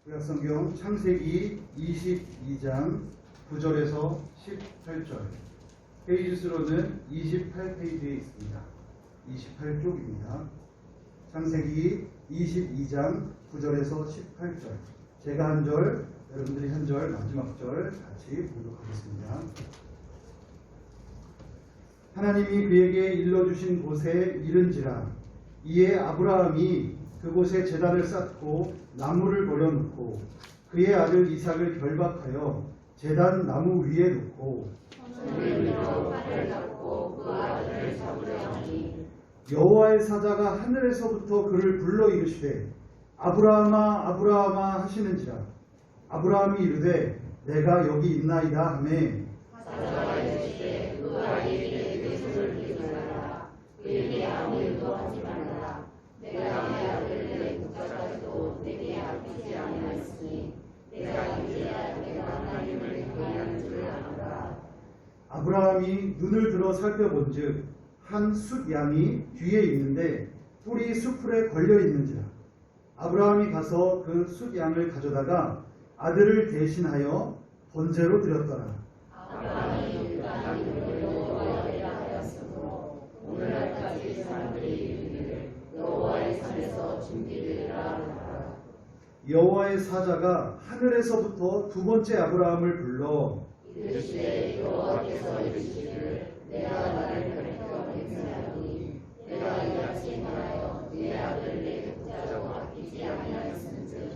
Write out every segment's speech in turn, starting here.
구약성경 창세기 22장 9절에서 18절, 페이지 수로는 28페이지에 있습니다. 28쪽입니다. 창세기 22장 9절에서 18절, 제가 한 절, 여러분들이 한 절, 마지막 절 같이 봉독하겠습니다. 하나님이 그에게 일러주신 곳에 이른지라, 이에 아브라함이 그곳에 제단을 쌓고 나무를 버려놓고 그의 아들 이삭을 결박하여 제단 나무 위에 놓고 여호와의 사자가 하늘에서부터 그를 불러 이르시되 아브라함아 아브라함아 하시는지라. 아브라함이 이르되 내가 여기 있나이다 하매 사자가 이르시되 그 아이에게 내 손을 들지 말라. 그에게 아무 일도 하지 말라. 내가 내 아들을 내 국가까지도 내게 아끼지 아니하였으니 내가 이제야 내가 하나님을 경외하는 줄 아노라. 아브라함이 눈을 들어 살펴본즉 한 숫양이 뒤에 있는데 뿔이 숫풀에 걸려 있는지라. 아브라함이 가서 그 숫양을 가져다가 아들을 대신하여 번제로 드렸더라. 아브라함이 유다는 여호와의 하였으므로 오늘날까지 사람들이 이르기를 여호와의 산에서 준비되리라 하더라. 여호와의 사자가 하늘에서부터 두 번째 아브라함을 불러 이르시되 여호와께서 이르시기를 내가 나를 가리켜 맹세하니 내가 이같이 말하여 네 아들을 내 국자로 아끼지 아니하였은즉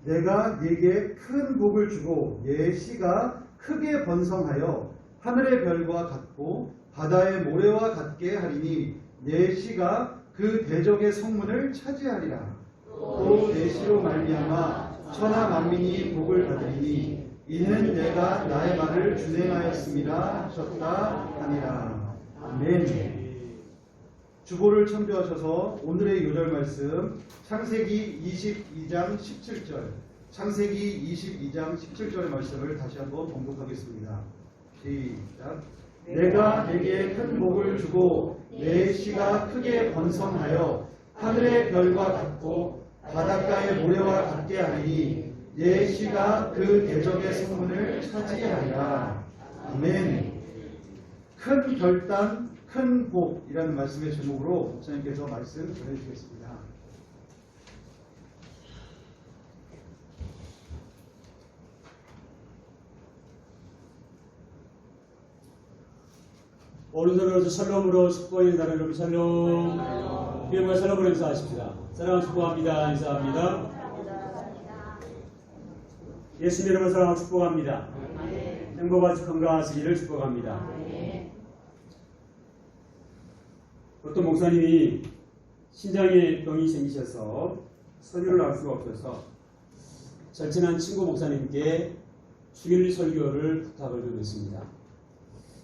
내가 네게 큰 복을 주고 네 씨가 크게 번성하여 하늘의 별과 같고 바다의 모래와 같게 하리니 네 씨가 그 대적의 성문을 차지하리라. 또 네 씨로 말미암아 천하 만민이 복을 받으리니 이는 내가 나의 말을 준행하였음이라 하셨다 하니라. 아멘. 주보를 첨부하셔서 오늘의 요절 말씀 창세기 22장 17절, 창세기 22장 17절의 말씀을 다시 한번 봉독하겠습니다. 시작. 내가 네게 큰 복을 주고 네 씨가 크게 번성하여 하늘의 별과 같고 바닷가의 모래와 같게 하리니 네 씨가 그 대적의 성문을 차지하리라. 아멘. 큰 결단, 큰 복이라는 말씀의 제목으로 목사님께서 말씀 전해주시겠습니다. 오른손으로 샬롬으로 축복의 나라 여러분 샬롬. 기쁨과 샬롬으로 인사하십시다. 사랑을 축복합니다. 인사합니다. 예수님 여러분 사랑을 축복합니다. 행복과 건강하시기를 축복합니다. 어떤 목사님이 신장에 병이 생기셔서 설교를 할 수가 없어서 절친한 친구 목사님께 주일 설교를 부탁을 드렸습니다.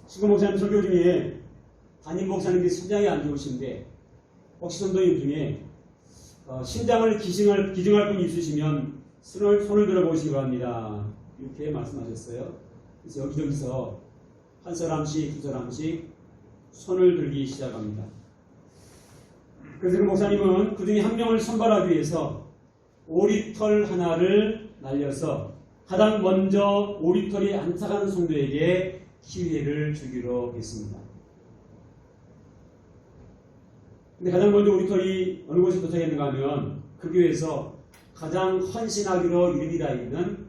친구 목사님 설교 중에 담임 목사님께 신장이 안 좋으신데 혹시 성도님 중에 신장을 기증할 분이 있으시면 손을 들어보시기 바랍니다. 이렇게 말씀하셨어요. 그래서 여기저기서 한 사람씩 두 사람씩 손을 들기 시작합니다. 그래서 그 목사님은 그 중에 한 명을 선발하기 위해서 오리털 하나를 날려서 가장 먼저 오리털이 안착하는 성도에게 기회를 주기로 했습니다. 근데 가장 먼저 오리털이 어느 곳에 도착했는가 하면 그 교회에서 가장 헌신하기로 이름이 다 있는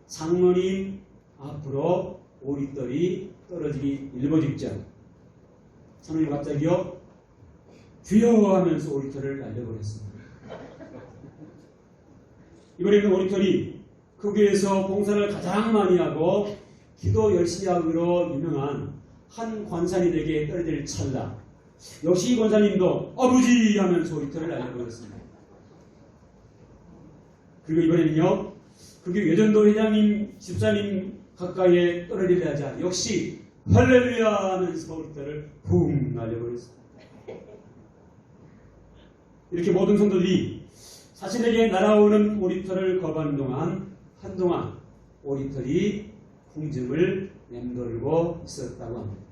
장로님 앞으로 오리털이 떨어지기 일보 직전 장로님 갑자기요 주여 하면서 오리털을 날려버렸습니다. 이번에는 오리털이 그 교회에서 봉사를 가장 많이 하고 기도 열심히 하기로 유명한 한 권사님에게 떨어질 찰나 역시 이 권사님도 아버지 하면서 오리털을 날려버렸습니다. 그리고 이번에는요 그 교회 외전도 회장님 집사님 가까이에 떨어지려 하자 역시 할렐루야 하면서 오리털을 붕 날려버렸습니다. 이렇게 모든 성도들이 자신에게 날아오는 오리털을 거부하는 동안 한동안 오리털이 궁증을 맴돌고 있었다고 합니다.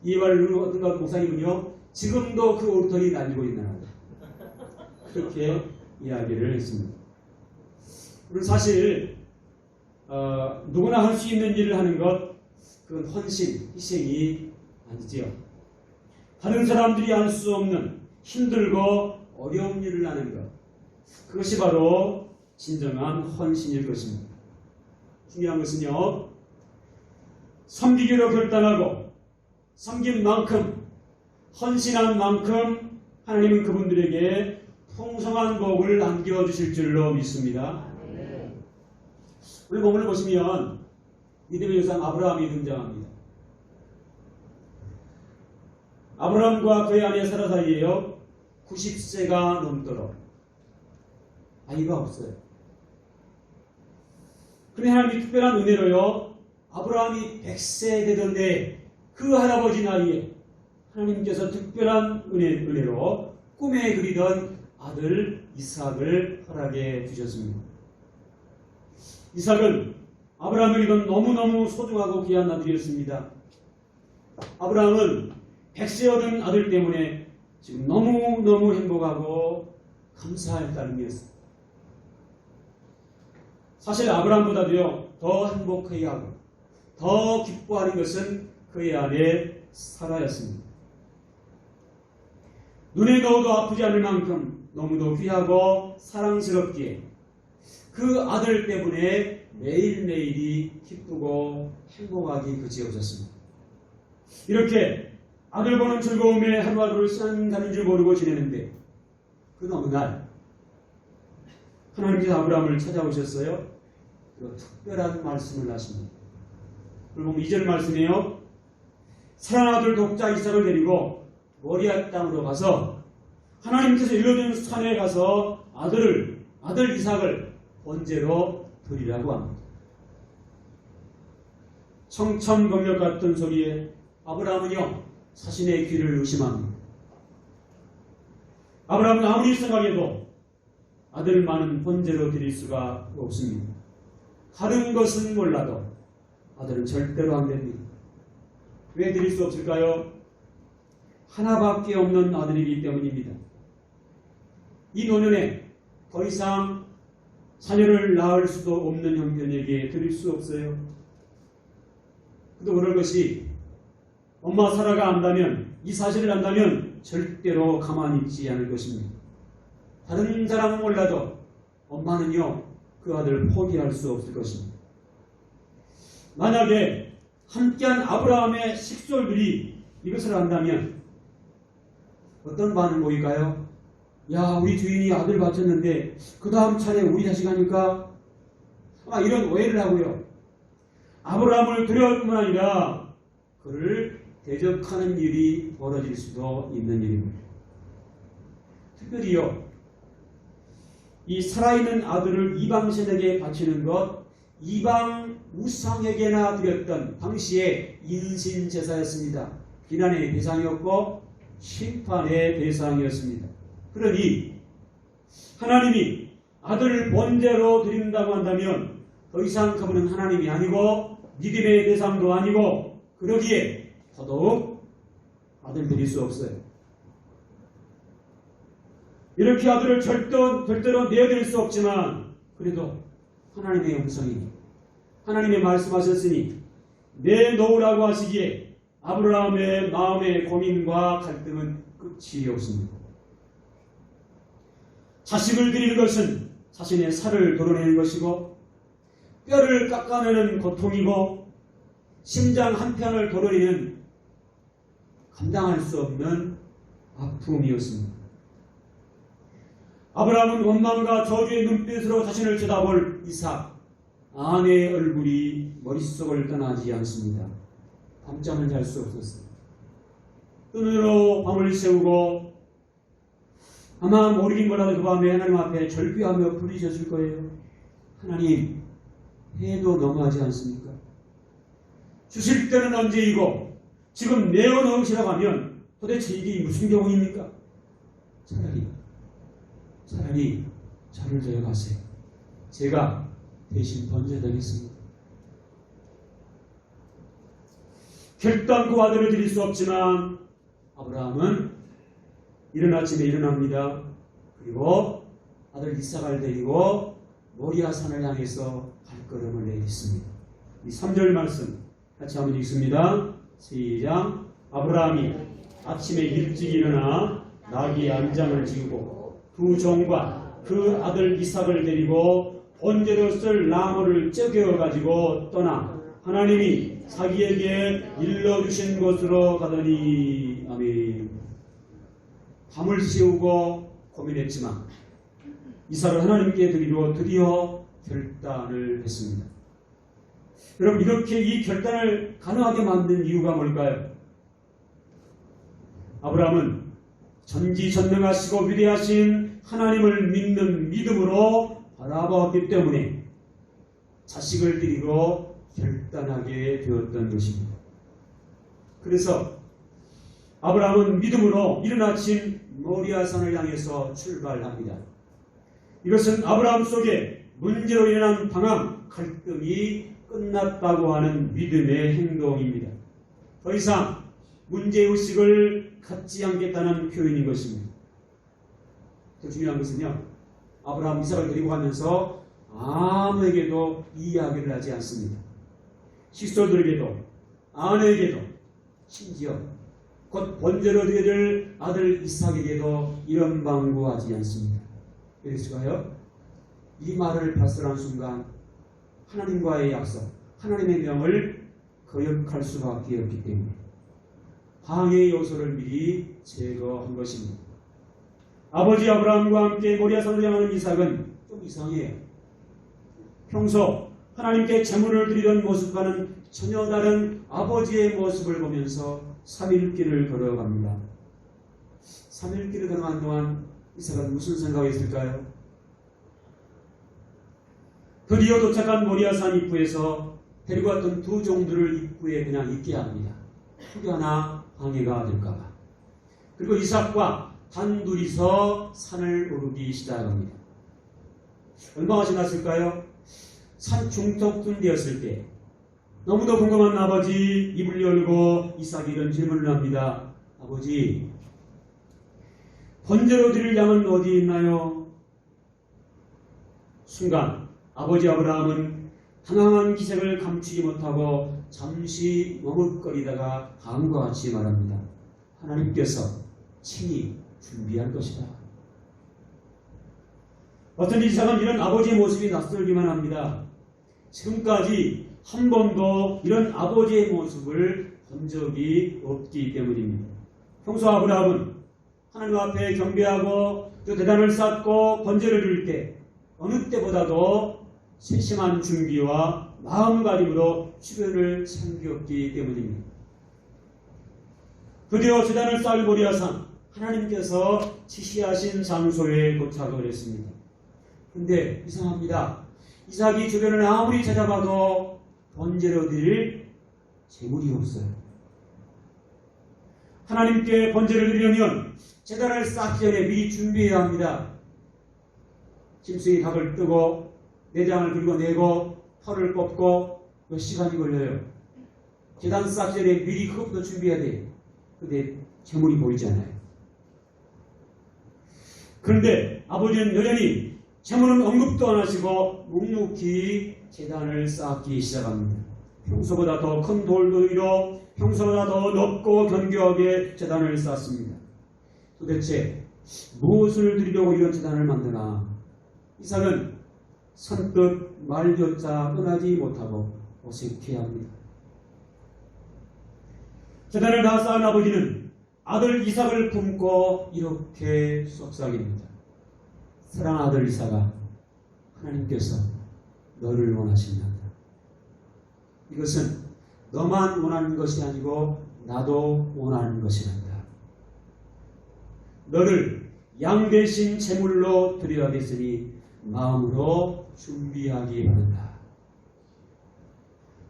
이 말을 누른 어떤 목사님은요 지금도 그 오리털이 날리고 있는 하다 그렇게 이야기를 했습니다. 우리는 사실 누구나 할 수 있는 일을 하는 것, 그건 헌신, 희생이 아니지요. 다른 사람들이 할 수 없는 힘들고 어려운 일을 하는 것, 그것이 바로 진정한 헌신일 것입니다. 중요한 것은요, 섬기기로 결단하고 섬긴 만큼, 헌신한 만큼 하나님은 그분들에게 풍성한 복을 안겨주실 줄로 믿습니다. 오늘 본문을 보시면 믿음의 조상 아브라함이 등장합니다. 아브라함과 그의 아내 사라 사이에요 90세가 넘도록 아이가 없어요. 그런데 하나님이 특별한 은혜로요, 아브라함이 100세 되던데 그 할아버지 나이에 하나님께서 특별한 은혜로 꿈에 그리던 아들 이삭을 허락해 주셨습니다. 이삭은 아브라함에게는 너무너무 소중하고 귀한 아들이었습니다. 아브라함은 100세 얻은 아들 때문에 지금 너무너무 행복하고 감사할 따름이었습니다. 사실 아브라함보다도요 더 행복해야 하고 더 기뻐하는 것은 그의 아내 사라였습니다. 눈에 넣어도 아프지 않을 만큼 너무도 귀하고 사랑스럽기에 그 아들 때문에 매일매일이 기쁘고 행복하기 그지없었습니다. 이렇게 아들 보는 즐거움에 하루하루를 쌩가는 줄 모르고 지내는데 그 어느 날 하나님께서 아브라함을 찾아오셨어요. 그리고 특별한 말씀을 하십니다. 그리고 2절 말씀이에요. 사랑하는 아들 독자 이삭을 데리고 모리아 땅으로 가서 하나님께서 일러준 산에 가서 아들 이삭을 번제로 드리라고 합니다. 청천벽력 같은 소리에 아브라함은요 자신의 귀를 의심합니다. 아브라함은 아무리 생각해도 아들만은 번제로 드릴 수가 없습니다. 다른 것은 몰라도 아들은 절대로 안 됩니다. 왜 드릴 수 없을까요? 하나밖에 없는 아들이기 때문입니다. 이 노년에 더 이상 자녀를 낳을 수도 없는 형편에게 드릴 수 없어요. 또 그럴 것이 엄마 사라가 안다면, 이 사실을 안다면 절대로 가만히 있지 않을 것입니다. 다른 사람은 몰라도 엄마는요 그 아들을 포기할 수 없을 것입니다. 만약에 함께한 아브라함의 식솔들이 이것을 안다면 어떤 반응 보일까요? 야, 우리 주인이 아들 바쳤는데 그 다음 차례 우리 자식 아닐까? 이런 오해를 하고요. 아브라함을 두려울 뿐만 아니라 그를 대적하는 일이 벌어질 수도 있는 일입니다. 특별히요, 이 살아있는 아들을 이방신에게 바치는 것, 이방 우상에게나 드렸던 당시의 인신제사였습니다. 비난의 대상이었고 심판의 대상이었습니다. 그러니 하나님이 아들을 번제로 드린다고 한다면 더 이상 그분은 하나님이 아니고 믿음의 대상도 아니고 그러기에 더더욱 아들 드릴 수 없어요. 이렇게 아들을 절대로 내어드릴 수 없지만 그래도 하나님의 음성이 하나님의 말씀하셨으니 내놓으라고 하시기에 아브라함의 마음의 고민과 갈등은 끝이 없습니다. 자식을 드리는 것은 자신의 살을 도려내는 것이고 뼈를 깎아내는 고통이고 심장 한편을 도려내는 감당할 수 없는 아픔이었습니다. 아브라함은 원망과 저주의 눈빛으로 자신을 쳐다볼 이삭, 아내의 얼굴이 머릿속을 떠나지 않습니다. 밤잠을 잘 수 없었어요. 눈으로 밤을 새우고 아마 모르긴 몰라도 그 밤에 하나님 앞에 절규하며 부르셨을 거예요. 하나님, 해도 너무하지 않습니까? 주실 때는 언제이고 지금 내어놓으시라고 하면 도대체 이게 무슨 경우입니까? 차라리 저를 데려가세요. 제가 대신 번제되겠습니다. 결단코 아들을 드릴 수 없지만 아브라함은 이른 아침에 일어납니다. 그리고 아들 이삭을 데리고 모리아 산을 향해서 발걸음을 내딛습니다. 이 3절 말씀 같이 한번 읽습니다. 시작. 아브라함이 아침에 일찍 일어나 나귀 안장을 지우고 두 종과 그 아들 이삭을 데리고 번제로 쓸 나무를 쪼개어 가지고 떠나 하나님이 자기에게 일러주신 곳으로 가더니. 아멘. 밤을 새우고 고민했지만 이삭을 하나님께 드리러 드디어 결단을 했습니다. 여러분, 이렇게 이 결단을 가능하게 만든 이유가 뭘까요? 아브라함은 전지전능하시고 위대하신 하나님을 믿는 믿음으로 바라보았기 때문에 자식을 드리러 결단하게 되었던 것입니다. 그래서 아브라함은 믿음으로 이른 아침 모리아 산을 향해서 출발합니다. 이것은 아브라함 속에 문제로 일어난 방황, 갈등이 끝났다고 하는 믿음의 행동입니다. 더 이상 문제의식을 갖지 않겠다는 표현인 것입니다. 더 중요한 것은요, 아브라함 이삭을 데리고 가면서 아무에게도 이야기를 하지 않습니다. 식솔들에게도 아내에게도 심지어 곧 번제로 드릴 아들 이삭에게도 이런 방구하지 않습니다. 그래서요, 이 말을 발설한 순간 하나님과의 약속, 하나님의 명을 거역할 수밖에 없기 때문에 방해 요소를 미리 제거한 것입니다. 아버지 아브라함과 함께 모리아산을 향하는 이삭은 좀 이상해요. 평소 하나님께 제물을 드리던 모습과는 전혀 다른 아버지의 모습을 보면서 3일길을 걸어갑니다. 3일길을 걸어가는 동안 이삭은 무슨 생각이 있을까요? 드디어 도착한 모리아산 입구에서 데리고 왔던 두 종들을 입구에 그냥 있게 합니다. 혹여나 방해가 될까봐. 그리고 이삭과 단둘이서 산을 오르기 시작합니다. 얼마나 지났을까요? 산 중턱쯤 되었을 때 너무도 궁금한 아버지 입을 열고 이삭이 이런 질문을 합니다. 아버지, 번제로 드릴 양은 어디 있나요? 순간 아버지 아브라함은 당황한 기색을 감추지 못하고 잠시 머뭇거리다가 다음과 같이 말합니다. 하나님께서 친히 준비할 것이다. 어떤 이삭은 이런 아버지의 모습이 낯설기만 합니다. 지금까지 한 번도 이런 아버지의 모습을 본 적이 없기 때문입니다. 평소 아브라함은 하나님 앞에 경배하고 또 대단을 쌓고 번제를 드릴 때 어느 때보다도 세심한 준비와 마음가짐으로 주변을 챙겼기 때문입니다. 드디어 제단을 쌓을 모리아산, 하나님께서 지시하신 장소에 도착을 했습니다. 근데 이상합니다. 이삭이 주변을 아무리 찾아봐도 번제로 드릴 제물이 없어요. 하나님께 번제를 드리려면 제단을 쌓기 전에 미리 준비해야 합니다. 짐승이 닭을 뜨고 내장을 긁어내고 털을 뽑고 몇 시간이 걸려요. 제단 쌓기 전에 미리 그것부터 준비해야 돼요. 근데 제물이 보이지 않아요. 그런데 아버지는 여전히 제물은 언급도 안 하시고 묵묵히 제단을 쌓기 시작합니다. 평소보다 더 큰 돌도 위로 평소보다 더 높고 견고하게 제단을 쌓습니다. 도대체 무엇을 드리려고 이런 제단을 만드나? 이삭은 선뜻 말조차 떠나지 못하고 어색해합니다. 제단을 다 쌓은 아버지는 아들 이삭을 품고 이렇게 속삭입니다. 사랑하는 아들 이삭아, 하나님께서 너를 원하신단다. 이것은 너만 원하는 것이 아니고 나도 원하는 것이란다. 너를 양 대신 제물로 드려야겠으니 마음으로 준비하기 바란다.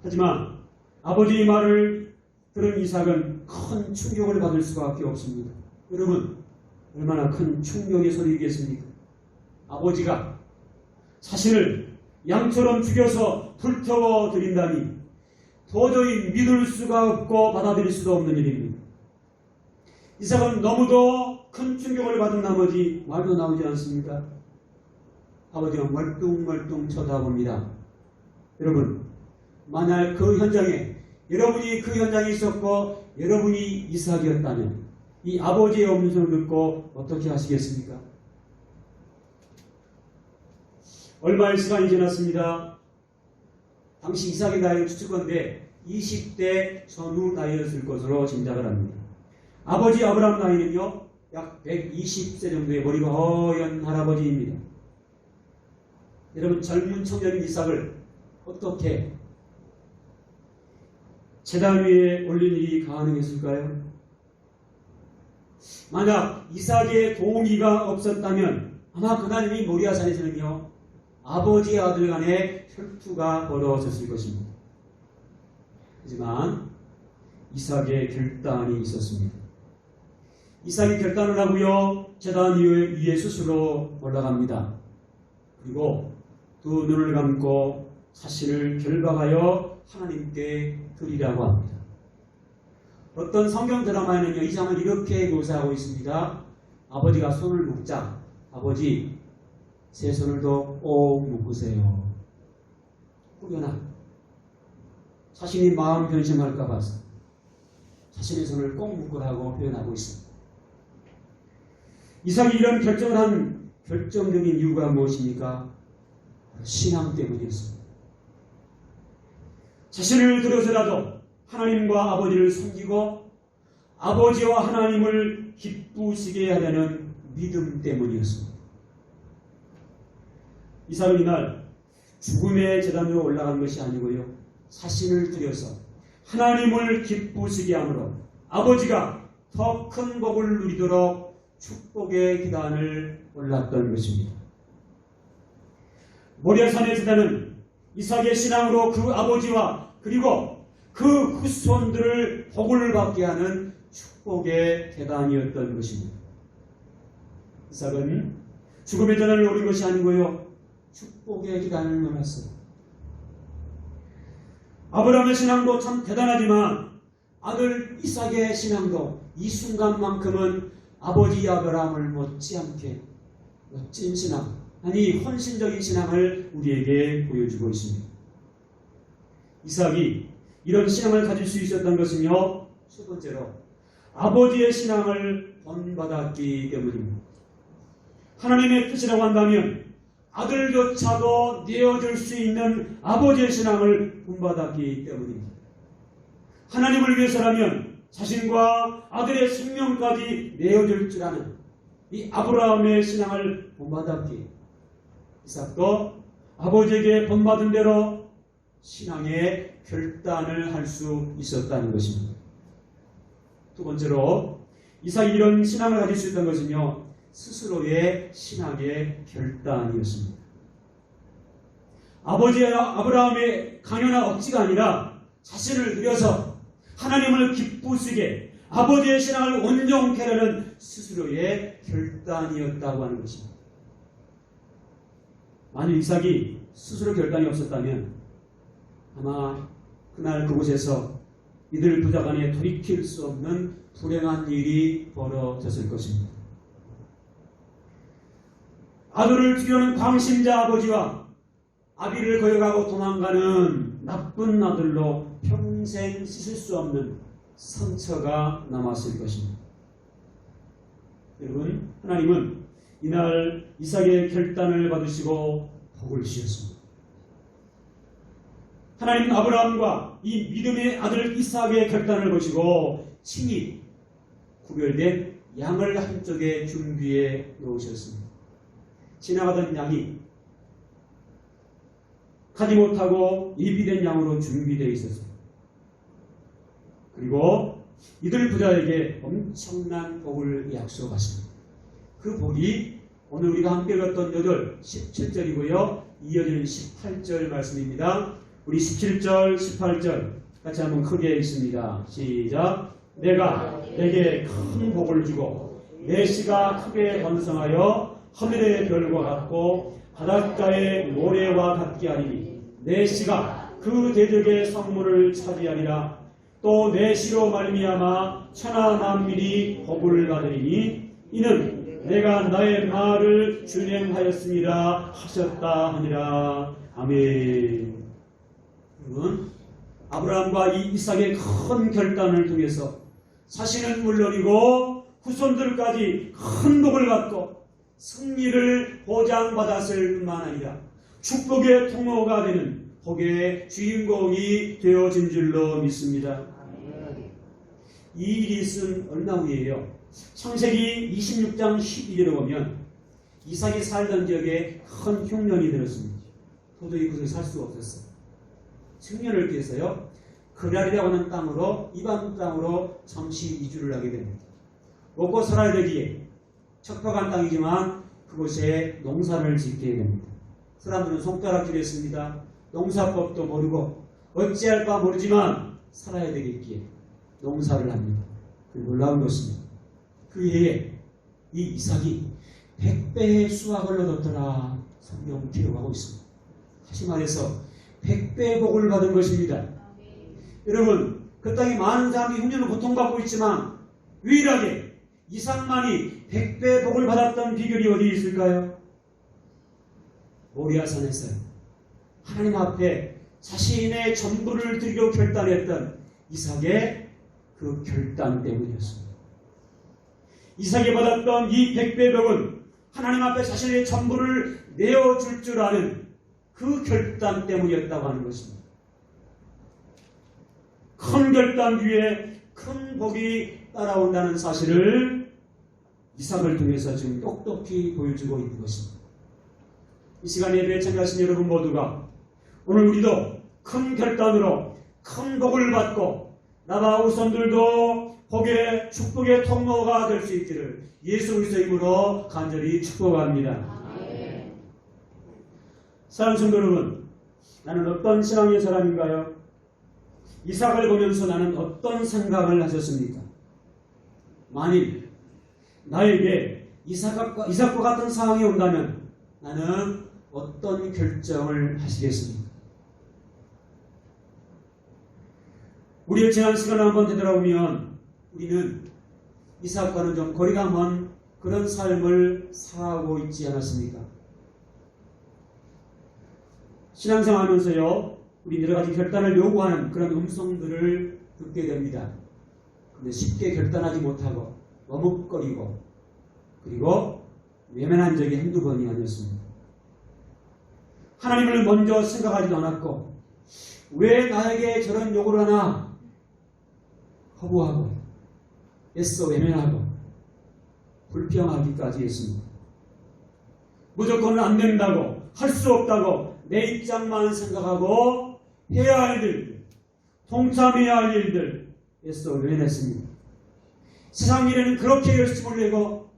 하지만 아버지의 말을 들은 이삭은 큰 충격을 받을 수밖에 없습니다. 여러분, 얼마나 큰 충격의 소리이겠습니까? 아버지가 자신을 양처럼 죽여서 불태워 드린다니 도저히 믿을 수가 없고 받아들일 수도 없는 일입니다. 이삭은 너무도 큰 충격을 받은 나머지 말도 나오지 않습니까? 아버지가 멀뚱멀뚱 쳐다봅니다. 여러분, 만약 그 현장에 여러분이 그 현장에 있었고 여러분이 이삭이었다면 이 아버지의 음성을 듣고 어떻게 하시겠습니까? 얼마의 시간이 지났습니다. 당시 이삭의 나이를 추측건데 20대 전후 나이였을 것으로 짐작을 합니다. 아버지 아브라함 나이는요, 약 120세 정도의 머리가 허연 할아버지입니다. 여러분, 젊은 청년인 이삭을 어떻게 제단 위에 올린 일이 가능했을까요? 만약 이삭의 동의가 없었다면 아마 그날 이 모리아산에서는요, 아버지의 아들 간에 혈투가 벌어졌을 것입니다. 하지만 이삭의 결단이 있었습니다. 이삭이 결단을 하고요, 제단 위에 스스로 올라갑니다. 그리고 두 눈을 감고 자신을 결박하여 하나님께 드리라고 합니다. 어떤 성경 드라마에는요, 이 장을 이렇게 묘사하고 있습니다. 아버지가 손을 묶자, 아버지 제 손을 더 꼭 묶으세요. 혹여나 자신이 마음 변심할까 봐서 자신의 손을 꼭 묶으라고 표현하고 있습니다. 이삭이 이런 결정을 한 결정적인 이유가 무엇입니까? 신앙 때문이었습니다. 자신을 들여서라도 하나님과 아버지를 섬기고 아버지와 하나님을 기쁘시게 하려는 믿음 때문이었습니다. 이삭은 이날 죽음의 제단으로 올라간 것이 아니고요, 자신을 들여서 하나님을 기쁘시게 함으로 아버지가 더 큰 복을 누리도록 축복의 계단을 올랐던 것입니다. 모리아산의 제단은 이삭의 신앙으로 그 아버지와 그리고 그 후손들을 복을 받게 하는 축복의 계단이었던 것입니다. 이삭은 죽음의 계단을 오른 것이 아니고요, 축복의 계단을 올랐어요. 아브라함의 신앙도 참 대단하지만 아들 이삭의 신앙도 이 순간만큼은 아버지 아브라함을 못지않게 멋진 신앙, 아니 헌신적인 신앙을 우리에게 보여주고 있습니다. 이삭이 이런 신앙을 가질 수 있었던 것은요, 첫 번째로 아버지의 신앙을 본받았기 때문입니다. 하나님의 뜻이라고 한다면 아들조차도 내어줄 수 있는 아버지의 신앙을 본받았기 때문입니다. 하나님을 위해서라면 자신과 아들의 생명까지 내어줄 줄 아는 이 아브라함의 신앙을 본받았기에 이삭도 아버지에게 본받은 대로 신앙의 결단을 할 수 있었다는 것입니다. 두 번째로 이삭이 이런 신앙을 가질 수 있던 것은요, 스스로의 신앙의 결단이었습니다. 아버지 아브라함의 강요나 억지가 아니라 자신을 들여서 하나님을 기쁘시게 아버지의 신앙을 온전케 하려는 스스로의 결단이었다고 하는 것입니다. 만일 이삭이 스스로 결단이 없었다면 아마 그날 그곳에서 이들 부자 간에 돌이킬 수 없는 불행한 일이 벌어졌을 것입니다. 아들을 죽여는 광신자 아버지와 아비를 거역하고 도망가는 나쁜 아들로 평생 씻을 수 없는 상처가 남았을 것입니다. 여러분, 하나님은 이날 이삭의 결단을 받으시고 복을 주셨습니다. 하나님은 아브라함과 이 믿음의 아들 이삭의 결단을 보시고 친히 구별된 양을 한쪽에 준비해 놓으셨습니다. 지나가던 양이 가지 못하고 예비된 양으로 준비되어 있었습니다. 그리고 이들 부자에게 엄청난 복을 약속하십니다. 그 복이 오늘 우리가 함께 읽었던 17절이고요. 이어지는 18절 말씀입니다. 우리 17절, 18절 같이 한번 크게 읽습니다. 시작. 내가 내게 큰 복을 주고 내 씨가 크게 번성하여 하늘의 별과 같고 바닷가의 모래와 같게 하리니 내 씨가 그 대적의 성문을 차지하리라. 또 내 씨로 말미암아 천하 만민이 복을 받으리니 이는 내가 나의 말을 준행하였습니다 하셨다 하니라. 아멘. 여러분, 아브라함과 이삭의 큰 결단을 통해서 자신은 물론이고 후손들까지 큰 복을 받고 승리를 보장받았을 뿐만 아니라 축복의 통로가 되는 복의 주인공이 되어진 줄로 믿습니다. 이 일이 있은 얼마 후에요. 창세기 26장 12절에 보면 이삭이 살던 지역에 큰 흉년이 들었습니다. 도저히 그곳에 살 수가 없었어요. 흉년을 피해서요, 그랄이라고 하는 땅으로, 이방 땅으로 잠시 이주를 하게 됩니다. 먹고 살아야 되기에 척박한 땅이지만 그곳에 농사를 짓게 됩니다. 사람들은 손가락질을 했습니다. 농사법도 모르고 어찌할까 모르지만 살아야 되겠기에 농사를 합니다. 그 놀라운 것입니다. 그 해에 이 이삭이 100배의 수확을 얻었더라. 성경 기록하고 있습니다. 다시 말해서 100배의 복을 받은 것입니다. 여러분, 그 땅에 많은 사람이 흉년을 고통받고 있지만 유일하게 이삭만이 100배의 복을 받았던 비결이 어디 있을까요? 모리아산에서요. 하나님 앞에 자신의 전부를 드리려 결단했던 이삭의 그 결단 때문이었습니다. 이삭이 받았던 이 100배의 복은 하나님 앞에 자신의 전부를 내어줄 줄 아는 그 결단 때문이었다고 하는 것입니다. 큰 결단 뒤에 큰 복이 따라온다는 사실을 이삭을 통해서 지금 똑똑히 보여주고 있는 것입니다. 이 시간에 예배에 참여하신 여러분 모두가 오늘 우리도 큰 결단으로 큰 복을 받고 나와 후손들도 복의 축복의 통로가 될 수 있기를 예수 그리스도의 이름으로 간절히 축복합니다. 사랑하는 성도 여러분, 나는 어떤 신앙의 사람인가요? 이삭을 보면서 나는 어떤 생각을 하셨습니까? 만일 나에게 이삭과 같은 상황이 온다면 나는 어떤 결정을 하시겠습니까? 우리의 지난 시간을 한번 되돌아보면 우리는 이삭과는 좀 거리가 먼 그런 삶을 살아가고 있지 않았습니까? 신앙생활 하면서요, 우리 여러 가지 결단을 요구하는 그런 음성들을 듣게 됩니다. 그런데 쉽게 결단하지 못하고 머뭇거리고 그리고 외면한 적이 한두 번이 아니었습니다. 하나님을 먼저 생각하지도 않았고 왜 나에게 저런 요구를 하나 허구하고 애써 외면하고 불평하기까지 했습니다. 무조건 안 된다고, 할 수 없다고 내 입장만 생각하고 해야 할 일들, 동참해야 할 일들 애써 외면했습니다. 세상 일에는 그렇게 열심을 내고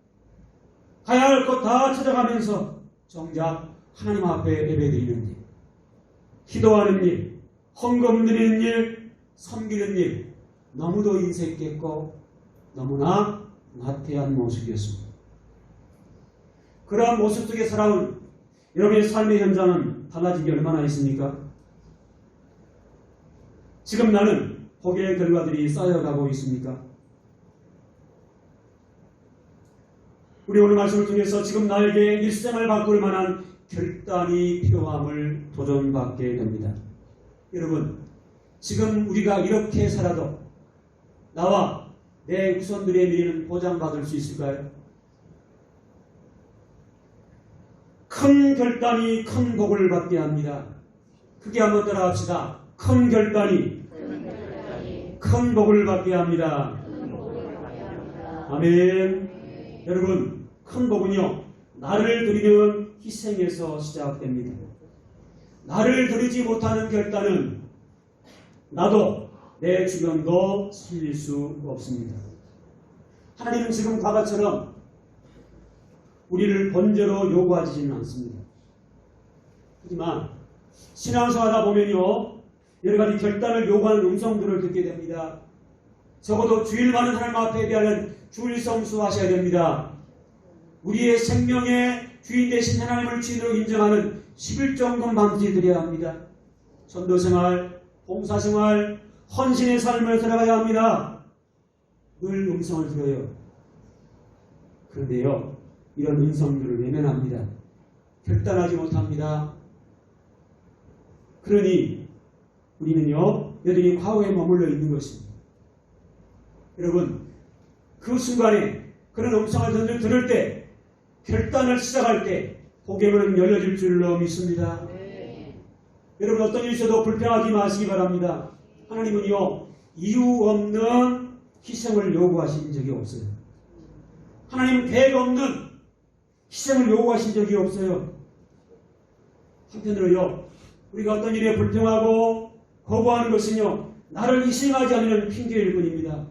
가야 할 곳 다 찾아가면서 정작 하나님 앞에 예배드리는 일, 기도하는 일, 헌금 드리는 일, 섬기는 일 너무도 인색했고 너무나 나태한 모습이었습니다. 그러한 모습 속에 살아온 여러분의 삶의 현장은 달라진 게 얼마나 있습니까? 지금 나는 복의 결과들이 쌓여가고 있습니까? 우리 오늘 말씀을 통해서 지금 나에게 일생을 바꿀 만한 결단이 필요함을 도전받게 됩니다. 여러분, 지금 우리가 이렇게 살아도 나와 내 후손들의 미래는 보장받을 수 있을까요? 큰 결단이 큰 복을 받게 합니다. 크게 한번 따라합시다. 큰 결단이 큰 복을 받게 합니다. 아멘. 여러분, 큰 복은요, 나를 드리는 희생에서 시작됩니다. 나를 드리지 못하는 결단은 나도 내 주변도 살릴 수 없습니다. 하나님은 지금 과거처럼 우리를 번제로 요구하지는 않습니다. 하지만 신앙생활하다 보면요, 여러 가지 결단을 요구하는 음성들을 듣게 됩니다. 적어도 주일만은 하나님 앞에 예배하는 주일 성수하셔야 됩니다. 우리의 생명의 주인 되신 하나님을 주인으로 인정하는 11종금 반드시 드려야 합니다. 전도생활, 봉사생활, 헌신의 삶을 살아가야 합니다. 늘 음성을 들어요. 그런데요, 이런 음성들을 외면합니다. 결단하지 못합니다. 그러니 우리는요 여전히 과거에 머물러 있는 것입니다. 여러분 그 순간에 그런 음성을 들을 때 결단을 시작할 때 복의 문은 열려질 줄로 믿습니다. 여러분 어떤 일이 있어도 불평하지 마시기 바랍니다. 하나님은요 이유 없는 희생을 요구하신 적이 없어요. 하나님은 계획 없는 희생을 요구하신 적이 없어요. 한편으로요 우리가 어떤 일에 불평하고 거부하는 것은요 나를 희생하지 않는 핑계일 뿐입니다.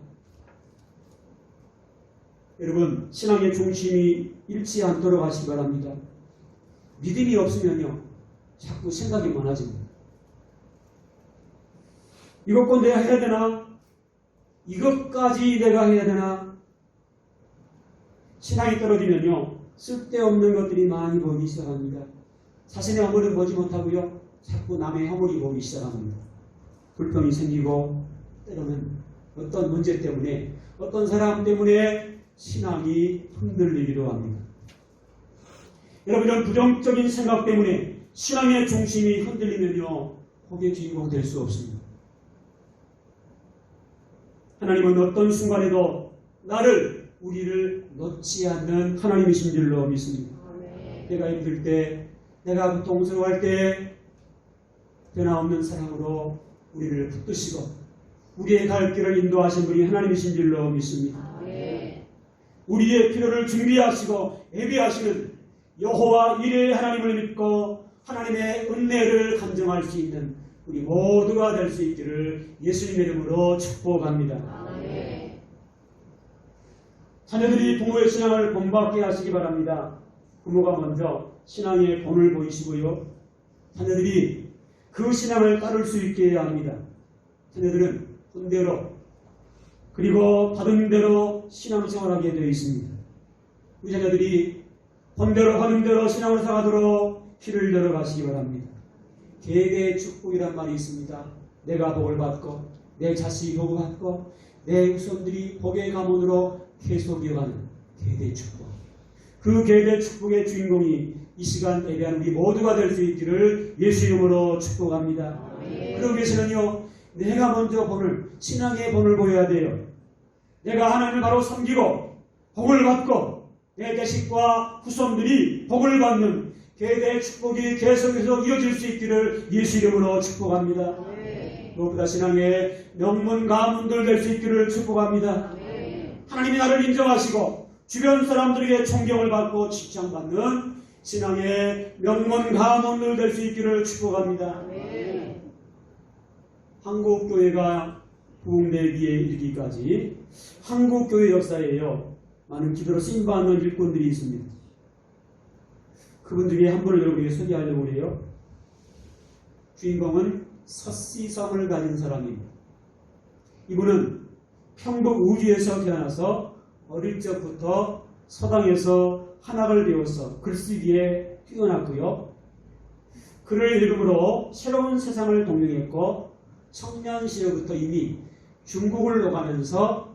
여러분 신앙의 중심이 잃지 않도록 하시기 바랍니다. 믿음이 없으면요 자꾸 생각이 많아집니다. 이것도 내가 해야 되나? 이것까지 내가 해야 되나? 신앙이 떨어지면요 쓸데없는 것들이 많이 보이기 시작합니다. 자신의 허물은 보지 못하고요 자꾸 남의 허물이 보이기 시작합니다. 불평이 생기고 때로는 어떤 문제 때문에 어떤 사람 때문에 신앙이 흔들리기도 합니다. 여러분 이런 부정적인 생각 때문에 신앙의 중심이 흔들리면요 복의 주인공 될 수 없습니다. 하나님은 어떤 순간에도 우리를 놓지 않는 하나님이신 줄로 믿습니다. 내가 힘들 때, 내가 고통스러워할 때 변함없는 사랑으로 우리를 붙드시고 우리의 갈 길을 인도하신 분이 하나님이신 줄로 믿습니다. 우리의 필요를 준비하시고 예비하시는 여호와 이레의 하나님을 믿고 하나님의 은혜를 간증할 수 있는 우리 모두가 될 수 있기를 예수님의 이름으로 축복합니다. 자녀들이 부모의 신앙을 본받게 하시기 바랍니다. 부모가 먼저 신앙의 본을 보이시고요. 자녀들이 그 신앙을 따를 수 있게 해야 합니다. 자녀들은 본대로 그리고 받은 대로 신앙생활하게 되어 있습니다. 우리 자녀들이 본대로 받은 대로 신앙을 살아가도록 길을 열어가시기 바랍니다. 계대의 축복이란 말이 있습니다. 내가 복을 받고 내 자식이 복을 받고 내 후손들이 복의 가문으로 계속 이어가는 계대의 축복. 그 계대의 축복의 주인공이 이 시간 예배한 우리 모두가 될 수 있기를 예수 이름으로 축복합니다. 그러기 위해서는요 내가 먼저 신앙의 본을 보여야 돼요. 내가 하나님을 바로 섬기고 복을 받고 내 자식과 후손들이 복을 받는 계대의 축복이 계속해서 이어질 수 있기를 예수 이름으로 축복합니다. 무엇보다 신앙의 명문 가문들 될 수 있기를 축복합니다. 하나님이 나를 인정하시고 주변 사람들에게 존경을 받고 칭찬받는 신앙의 명문 가문들 될 수 있기를 축복합니다. 한국교회가 부흥되기에 이르기까지 한국교회 역사에요 많은 기도로 쓰임받는 일꾼들이 있습니다. 그분 중에 한 분을 여러분에게 소개하려고 해요. 주인공은 서씨성을 가진 사람입니다. 이분은 평북 우주에서 태어나서 어릴 적부터 서당에서 한학을 배워서 글쓰기에 뛰어났고요. 글을 읽음으로 새로운 세상을 동경했고 청년 시절부터 이미 중국을 오가면서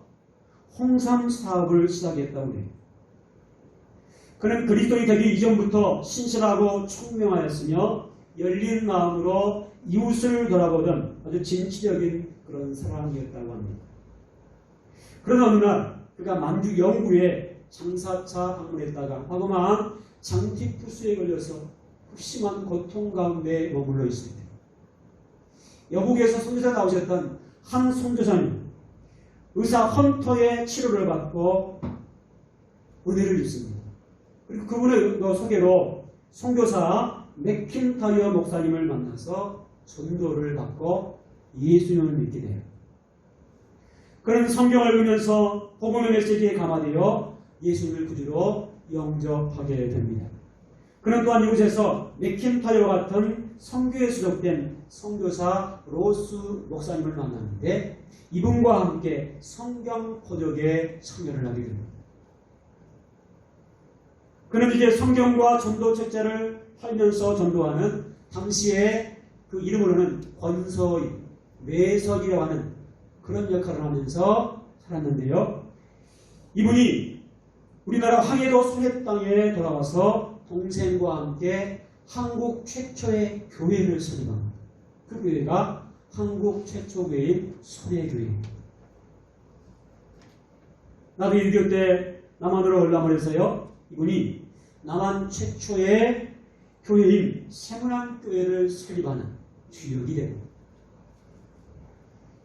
홍삼 사업을 시작했다고 해요. 그는 그리스도인이 되기 이전부터 신실하고 총명하였으며 열린 마음으로 이웃을 돌아보던 아주 진취적인 그런 사람이었다고 합니다. 그러나 어느 날 그가 만주 영구에 장사차 방문했다가 하고만 장티푸스에 걸려서 극심한 고통 가운데 머물러 있습니다. 영국에서 선교사 나오셨던 한 선교사님 의사 헌터의 치료를 받고 은혜를 입습니다. 그리고 그분의 소개로 선교사 맥킨타이어 목사님을 만나서 전도를 받고 예수님을 믿게 돼요. 그런 성경을 읽으면서 복음의 메시지에 감화되어 예수님을 구주로 영접하게 됩니다. 그는 또한 이곳에서 맥킨타이어 같은 선교에 수족된 선교사 로스 목사님을 만났는데 이분과 함께 성경 포독에 참여를 하게 됩니다. 그는 이제 성경과 전도 책자를 팔면서 전도하는 당시에 그 이름으로는 권서의, 외석이라고 하는 그런 역할을 하면서 살았는데요. 이분이 우리나라 황해도 소래 땅에 돌아와서 동생과 함께 한국 최초의 교회를 설립합니다. 그 교회가 한국 최초 교회인 소래교회입니다. 나도 6.25 때 남한으로 올라오면서요 이분이 남한 최초의 교회인 세문안교회를 설립하는 주역이 되고,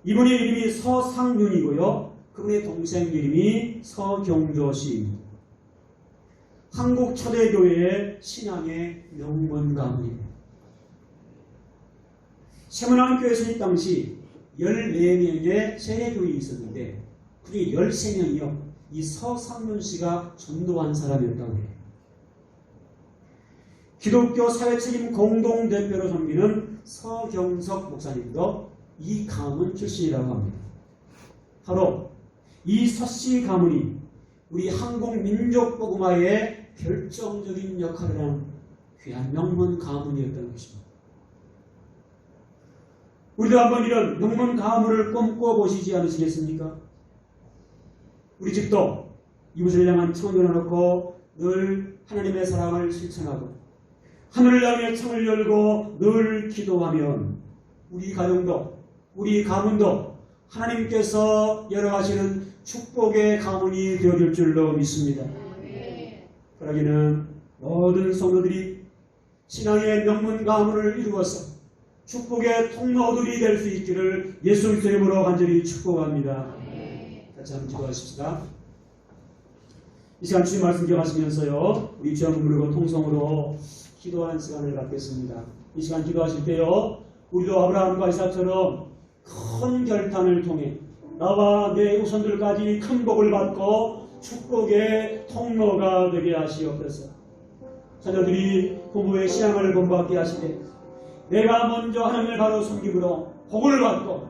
이분의 이름이 서상윤이고요. 그분의 동생 이름이 서경조 씨입니다. 한국 초대교회의 신앙의 명문 가문입니다. 세문안교회 설립 당시 14명의 세례교인이 있었는데 그중에 13명이요. 이 서상윤 씨가 전도한 사람이었다고 해요. 기독교 사회책임 공동대표로 섬기는 서경석 목사님도 이 가문 출신이라고 합니다. 바로 이 서씨 가문이 우리 한국 민족복음화에 결정적인 역할을 하는 귀한 명문 가문이었다는 것입니다. 우리도 한번 이런 명문 가문을 꿈꿔보시지 않으시겠습니까? 우리 집도 이웃을 향한 창을 열어놓고 늘 하나님의 사랑을 실천하고 하늘을 향해 창을 열고 늘 기도하면 우리 가정도 우리 가문도 하나님께서 열어가시는 축복의 가문이 되어질 줄로 믿습니다. 그러기는 모든 성도들이 신앙의 명문 가문을 이루어서 축복의 통로들이 될 수 있기를 예수 그리스도의 이름으로 간절히 축복합니다. 같이 한번 기도하십시다. 이 시간 주님 말씀 기억하시면서요, 우리 주여 부르고 통성으로 기도하는 시간을 갖겠습니다. 이 시간 기도하실 때요, 우리도 아브라함과 이삭처럼 큰 결단을 통해 나와 내 후손들까지 큰 복을 받고 축복의 통로가 되게 하시옵소서. 자녀들이 부모의 신앙을 본받게 하시되 내가 먼저 하나님을 바로 섬김으로 복을 받고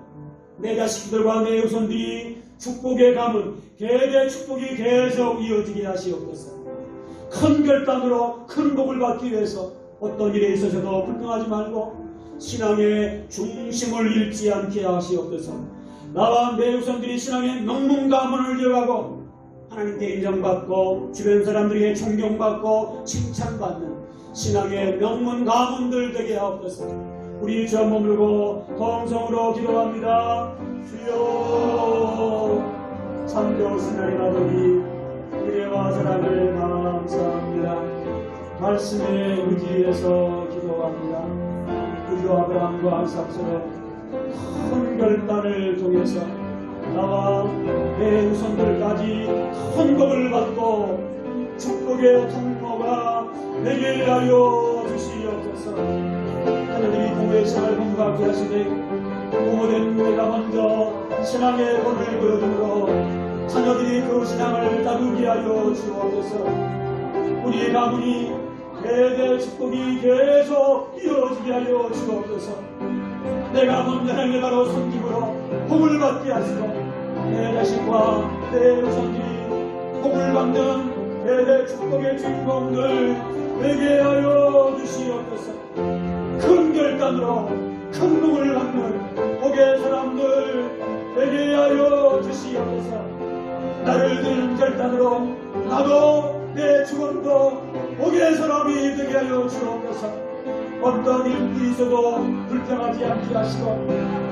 내 자식들과 내 후손들이 축복의 가문, 계대 축복이 계속 이어지게 하시옵소서. 큰 결단으로 큰 복을 받기 위해서 어떤 일에 있어서도 불평하지 말고 신앙의 중심을 잃지 않게 하시옵소서. 나와 내 후손들이 신앙의 명문 가문을 이어가고 하나님께 인정받고 주변 사람들에게 존경받고 칭찬받는 신앙의 명문 가문들 되게 하옵소서. 우리 주 한번 물고 통성으로 기도합니다. 주여, 참좋으신 하나님 아버지, 은혜와 사랑을 감사합니다. 말씀의 의지에서 기도합니다. 우리도 아브라함과 이삭처럼 큰 결단을 통해서 나와 내 후손들까지 큰 복을 받고 축복의 통로가 되게 하여 주시옵소서. 하나님이 부모의 신앙을 공부하게 하시되 부모된 내가 먼저 신앙의 본을 보여주므로 자녀들이 그 신앙을 따르게 하여 주옵소서. 우리의 가문이 대대 축복이 계속 이어지게 하여 주옵소서. 내가 먼저 하나님의 바로 섬김으로 복을 받게 하시고 내 자식과 내 후손들이 복을 받는 대대 축복의 주인공들 되게 하여 주시옵소서. 큰 결단으로 큰 복을 받는 복의 사람들 되게 하여 주시옵소서. 나를 드는 결단으로 나도 내 주권도 복의 사람이 되게 하여 주옵소서. 어떤 일이 있어도 불평하지 않게 하시고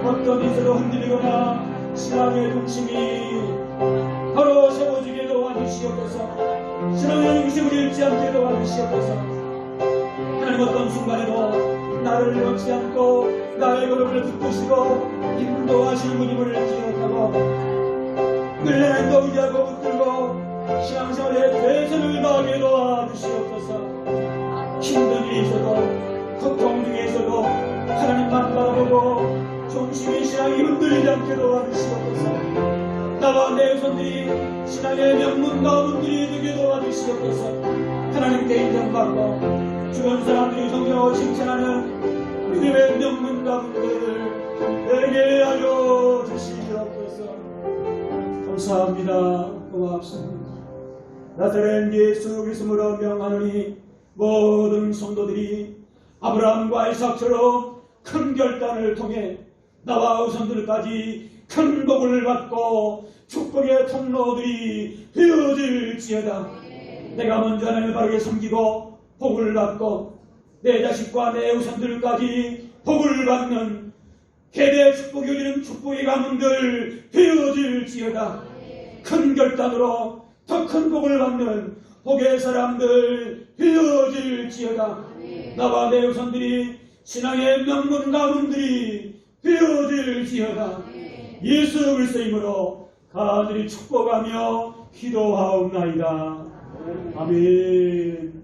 어떤 일이 있어도 흔들리거나 신앙의 중심이 바로 세워지게 도와주시옵소서. 신앙의 중심을 잃지 않게 도와주시옵소서. 하나님 어떤 순간에도 나를 놓지 않고 나의 걸음을 붙드시고 인도하실 분임을 기억하고 늘 하나님도 의지하고 붙들고 신앙생활에 최선을 다하게 도와주시옵소서. 힘든 일이 있어도 걱정 중에 있어도 하나님만 바라보고 중심이 신앙이 흔들리지 않게 도와주시옵소서. 나와 내 후손들이 신앙의 명문 가문들이 되게 도와주시옵소서. 하나님께 인정받고 주변 사람들이 성경하고 칭찬하는 믿음의 명문 가문들을 되게 하여 주시옵소서. 감사합니다. 고맙습니다. 나사렛 예수 그리스도로 명하노니 모든 성도들이 아브라함과 이삭처럼 큰 결단을 통해 나와 후손들까지 큰 복을 받고 축복의 통로들이 되어질지어다. 내가 먼저 하나님을 바르게 섬기고 복을 받고 내 자식과 내 후손들까지 복을 받는 계대 축복이 이루는 축복의 가문들 되어질지어다. 큰 결단으로 더 큰 복을 받는 복의 사람들 되어질지어다. 나와 내 후손들이 신앙의 명문 가문들이 되어질지어다. 예수 그리스도 이름으로 간절히 축복하며 기도하옵나이다. 아멘.